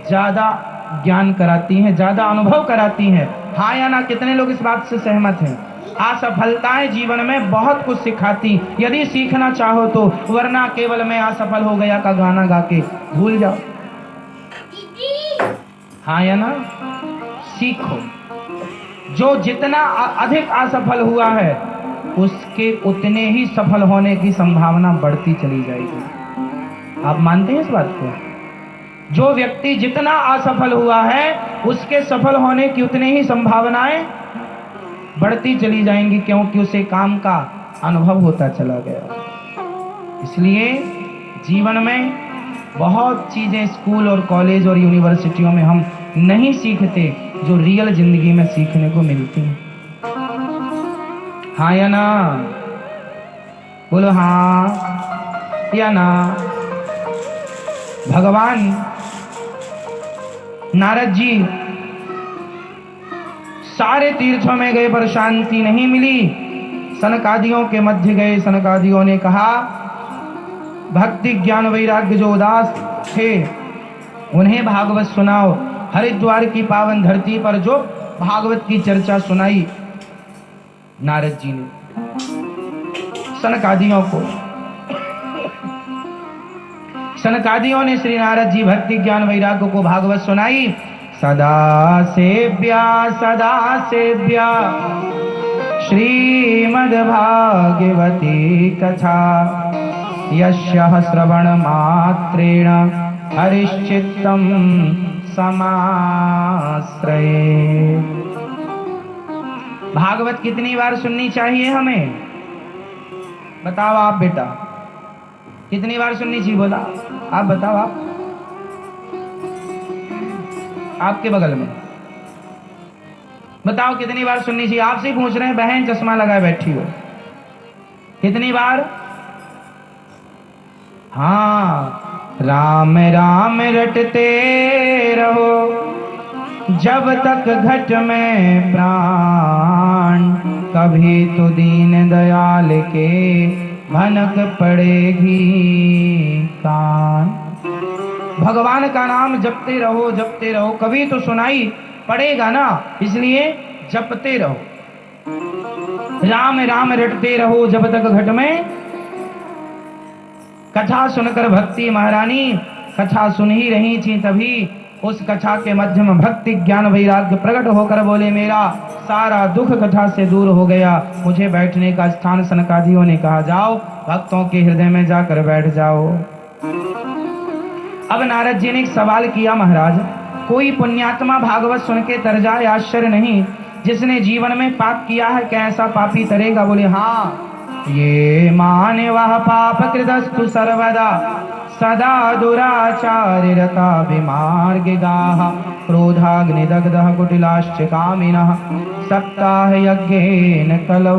ज्यादा ज्ञान कराती हैं, ज्यादा अनुभव कराती हैं। हाँ या ना, कितने लोग इस बात से सहमत हैं? असफलताएं जीवन में बहुत कुछ सिखाती, यदि सीखना चाहो तो, वरना केवल मैं असफल हो गया का गाना गा के भूल जाओ। हाँ या ना? सीखो। जो जितना अधिक असफल हुआ है उसके उतने ही सफल होने की संभावना बढ़ती चली जाएगी। आप मानते हैं इस बात को? जो व्यक्ति जितना असफल हुआ है उसके सफल होने की उतनी ही संभावनाएं बढ़ती चली जाएंगी, क्योंकि उसे काम का अनुभव होता चला गया। इसलिए जीवन में बहुत चीजें स्कूल और कॉलेज और यूनिवर्सिटियों में हम नहीं सीखते जो रियल जिंदगी में सीखने को मिलती हैं। हाँ या ना? बोलो हाँ या ना? भगवान नारद जी सारे तीर्थों में गए पर शांति नहीं मिली। सनकादियों के मध्य गए, सनकादियों ने कहा भक्ति ज्ञान वैराग्य जो उदास थे उन्हें भागवत सुनाओ। हरिद्वार की पावन धरती पर जो भागवत की चर्चा सुनाई नारद जी ने सनकादियों को। सनकादियों ने श्री नारद जी भक्ति ज्ञान वैराग्य को भागवत सुनाई। सदा सेव्या श्रीमद् भागवती कथा यस्याः श्रवण मात्रेण हरिश्चित्तं समाश्रये। भागवत कितनी बार सुननी चाहिए हमें? बताओ आप बेटा, कितनी बार सुननी चाहिए? बोला आप, बताओ आप, आपके बगल में बताओ कितनी बार सुननी चाहिए? आपसे ही पूछ रहे हैं, बहन चश्मा लगाए बैठी हो। कितनी बार? हाँ, राम राम रटते रहो जब तक घट में प्राण, कभी तो दीन दयाल के भनक पड़ेगी कान। भगवान का नाम जपते रहो कभी तो सुनाई पड़ेगा ना, इसलिए जपते रहो। राम राम रटते रहो जब तक घट में। कथा सुनकर भक्ति महारानी कथा सुन ही रही थी, तभी उस कथा के मध्य में भक्ति ज्ञान वैराग्य प्रकट होकर बोले मेरा सारा दुख कथा से दूर हो गया, मुझे बैठने का स्थान। सनकादियों ने कहा जाओ भक्तों के हृदय में जाकर बैठ जाओ। अब नारद जी ने एक सवाल किया, महाराज कोई पुण्यात्मा भागवत सुन के तर जाए आश्चर्य नहीं, जिसने जीवन में पाप किया है क्या ऐसा पापी तरेगा? बोले हाँ, ये माने वह पाप कृतस्तु सर्वदा सदा दुराचार्य रता विमार्ग गाः, क्रोधाग्निदग्धः कुटिलाश्च कामिनः सप्ताह यज्ञेन कलौ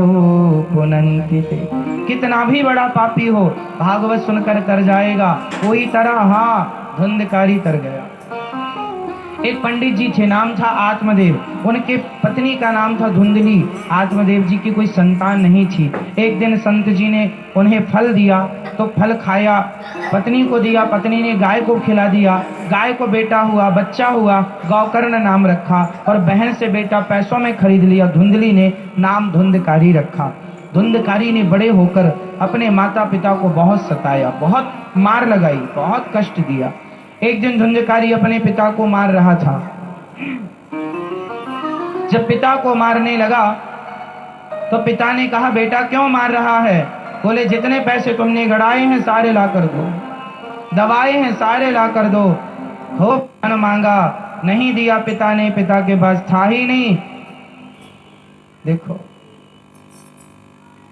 पुनन्ति ते। कितना भी बड़ा पापी हो भागवत सुनकर तर जाएगा। कोई तरह, हाँ, धुंधकारी तर गया। एक पंडित जी थे, नाम था आत्मदेव, उनके पत्नी का नाम था धुंधली। आत्मदेव जी की कोई संतान नहीं थी। एक दिन संत जी ने उन्हें फल दिया तो फल खाया, पत्नी को दिया, पत्नी ने गाय को खिला दिया, गाय को बेटा हुआ, बच्चा हुआ, गौकर्ण नाम रखा, और बहन से बेटा पैसों में खरीद लिया। धुंधली ने नाम धुंधकारी रखा। धुंधकारी ने बड़े होकर अपने माता पिता को बहुत सताया, बहुत मार लगाई, बहुत कष्ट दिया। एक दिन धुंधकारी अपने पिता को मार रहा था। जब पिता को मारने लगा तो पिता ने कहा बेटा क्यों मार रहा है? बोले जितने पैसे तुमने गड़ाए हैं सारे ला कर दो, दवाए हैं सारे ला कर दो। खूब धन मांगा, नहीं दिया पिता ने, पिता के पास था ही नहीं। देखो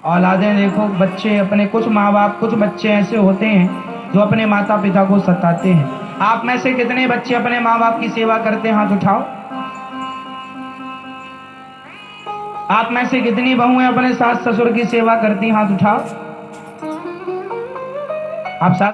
औलादें, देखो बच्चे अपने, कुछ माँ बाप, कुछ बच्चे ऐसे होते हैं जो अपने माता पिता को सताते हैं। आप में से कितने बच्चे अपने माँ बाप की सेवा करते हैं? हाथ उठाओ। आप में से कितनी बहुएं अपने सास ससुर की सेवा करती हैं? हाथ उठाओ। आप सास